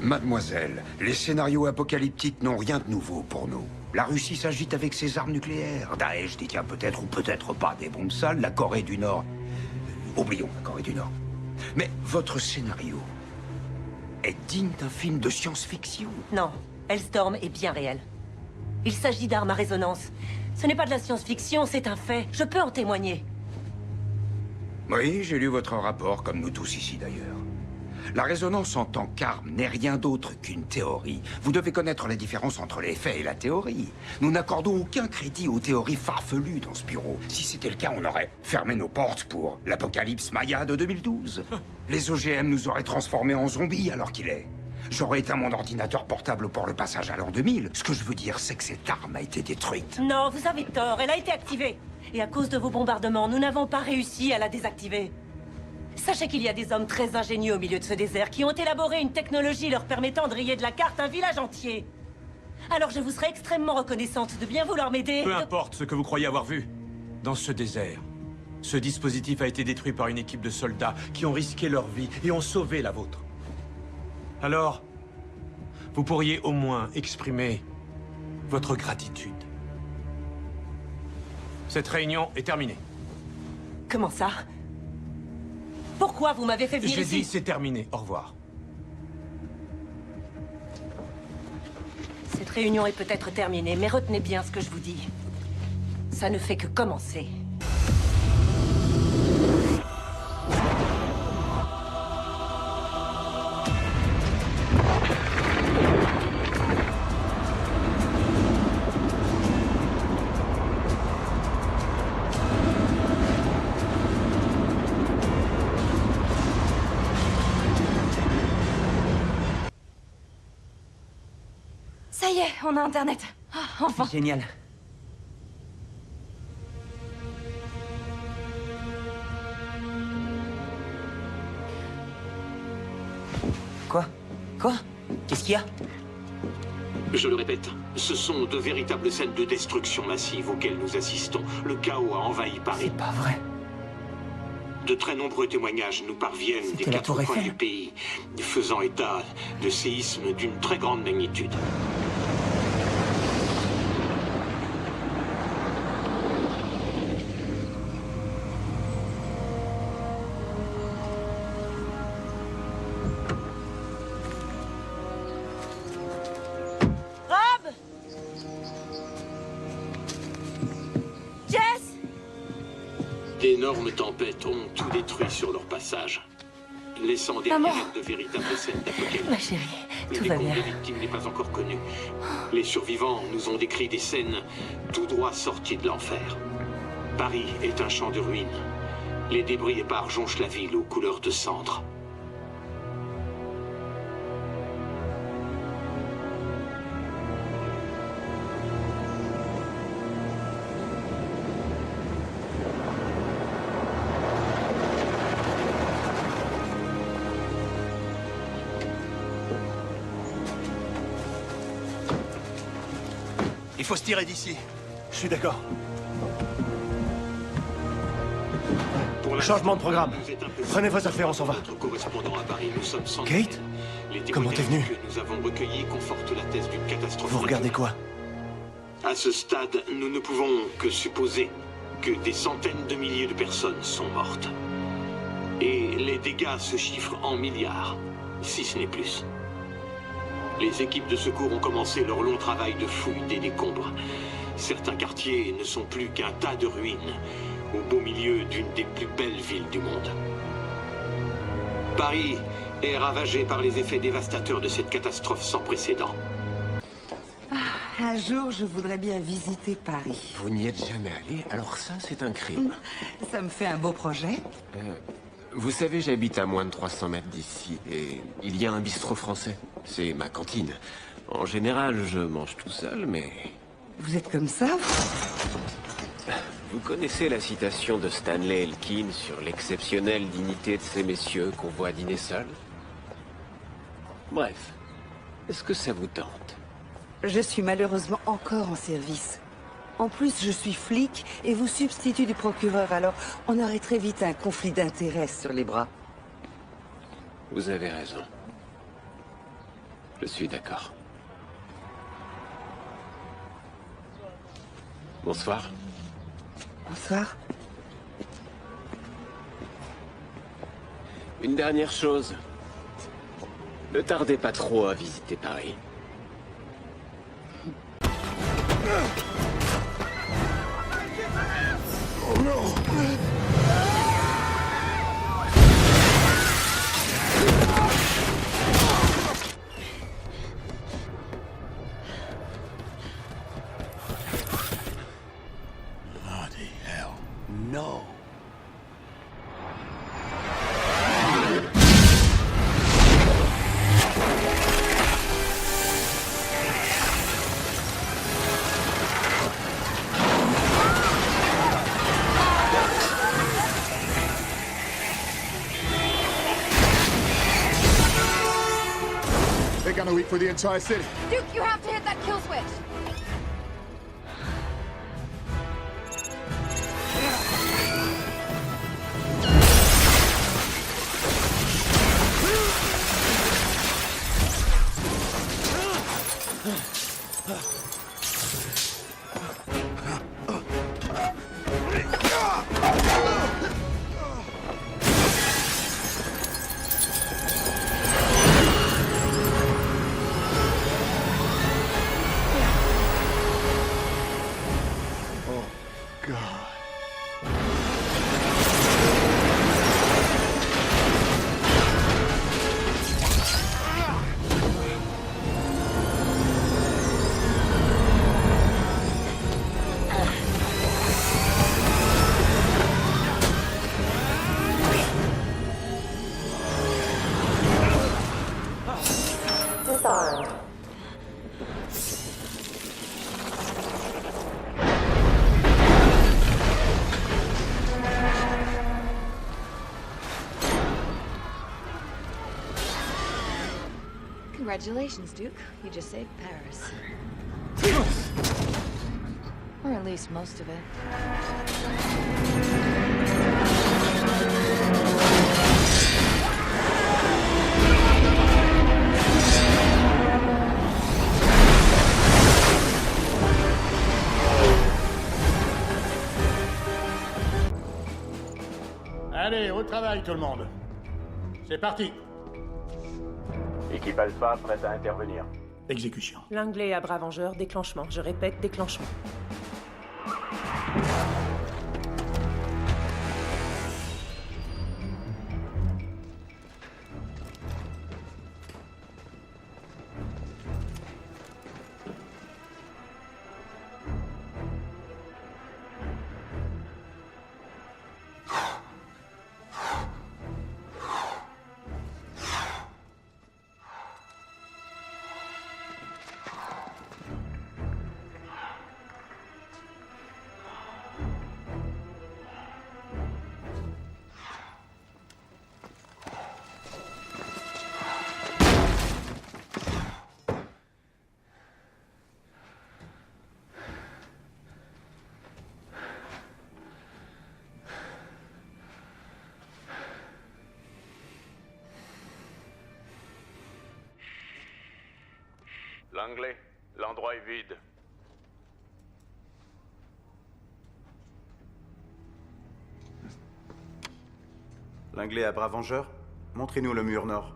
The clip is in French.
Mademoiselle, les scénarios apocalyptiques n'ont rien de nouveau pour nous. La Russie s'agite avec ses armes nucléaires. Daesh détient peut-être ou peut-être pas des bombes sales. La Corée du Nord... oublions la Corée du Nord. Mais votre scénario est digne d'un film de science-fiction. Non, Hellstorm est bien réel. Il s'agit d'armes à résonance. Ce n'est pas de la science-fiction, c'est un fait. Je peux en témoigner. Oui, j'ai lu votre rapport, comme nous tous ici d'ailleurs. La résonance en tant qu'arme n'est rien d'autre qu'une théorie. Vous devez connaître la différence entre les faits et la théorie. Nous n'accordons aucun crédit aux théories farfelues dans ce bureau. Si c'était le cas, on aurait fermé nos portes pour l'apocalypse Maya de 2012. Les OGM nous auraient transformés en zombies alors qu'il est. J'aurais éteint mon ordinateur portable pour le passage à l'an 2000. Ce que je veux dire, c'est que cette arme a été détruite. Non, vous avez tort, elle a été activée. Et à cause de vos bombardements, nous n'avons pas réussi à la désactiver. Sachez qu'il y a des hommes très ingénieux au milieu de ce désert qui ont élaboré une technologie leur permettant de rayer de la carte un village entier. Alors je vous serais extrêmement reconnaissante de bien vouloir m'aider. Peu importe ce que vous croyez avoir vu. Dans ce désert, ce dispositif a été détruit par une équipe de soldats qui ont risqué leur vie et ont sauvé la vôtre. Alors, vous pourriez au moins exprimer votre gratitude. Cette réunion est terminée. Comment ça? Pourquoi vous m'avez fait venir J'ai ici? dit c'est terminé. Au revoir. Cette réunion est peut-être terminée, mais retenez bien ce que je vous dis. Ça ne fait que commencer. Ça y est, on a Internet. Ah, enfin. Génial. Quoi? Qu'est-ce qu'il y a? Je le répète, ce sont de véritables scènes de destruction massive auxquelles nous assistons. Le chaos a envahi Paris. C'est pas vrai. De très nombreux témoignages nous parviennent des C'était la quatre Tour coins Eiffel. du pays, faisant état de séismes d'une très grande magnitude. Rob! Jess! D'énormes tempêtes ont tout détruit sur leur passage, laissant derrière Maman. elles de véritables scènes d'apocalypse. Ma chérie, Le tout va décompte bien. des victimes n'est pas encore connu. Les survivants nous ont décrit des scènes tout droit sorties de l'enfer. Paris est un champ de ruines. Les débris épars jonchent la ville aux couleurs de cendres. Il faut se tirer d'ici. Je suis d'accord. Pour l'instant, Changement de programme. nous est impossible. Prenez vos affaires, on s'en va. Notre correspondant à Paris, nous sommes sans Kate nouvelles. Les Comment t'es venue? témoignages que nous avons recueillis confortent la thèse d'une catastrophe. Vous regardez quoi? À ce stade, nous ne pouvons que supposer que des centaines de milliers de personnes sont mortes. Et les dégâts se chiffrent en milliards, si ce n'est plus. Les équipes de secours ont commencé leur long travail de fouille des décombres. Certains quartiers ne sont plus qu'un tas de ruines, au beau milieu d'une des plus belles villes du monde. Paris est ravagé par les effets dévastateurs de cette catastrophe sans précédent. Un jour, je voudrais bien visiter Paris. Vous n'y êtes jamais allé, alors ça, c'est un crime. Ça me fait un beau projet. Vous savez, j'habite à moins de 300 mètres d'ici, et il y a un bistrot français. C'est ma cantine. En général, je mange tout seul, mais... Vous êtes comme ça? Vous connaissez la citation de Stanley Elkin sur l'exceptionnelle dignité de ces messieurs qu'on voit dîner seuls? Bref, est-ce que ça vous tente? Je suis malheureusement encore en service. En plus, je suis flic et vous substitut du procureur, alors on aurait très vite un conflit d'intérêts sur les bras. Vous avez raison. Je suis d'accord. Bonsoir. Bonsoir. Une dernière chose. Ne tardez pas trop à visiter Paris. Bloody hell. No. They're gonna weep for the entire city. Duke, you have to hit that kill switch. Congratulations, Duke. You just saved Paris. Or at least most of it. Allez, au travail tout le monde. C'est parti. Équipe Alpha prête à intervenir. Exécution. Langley à Bras-Vengeur, déclenchement. Je répète, déclenchement. Langley, l'endroit est vide. Langley à Bras-Vengeur, montrez-nous le mur nord.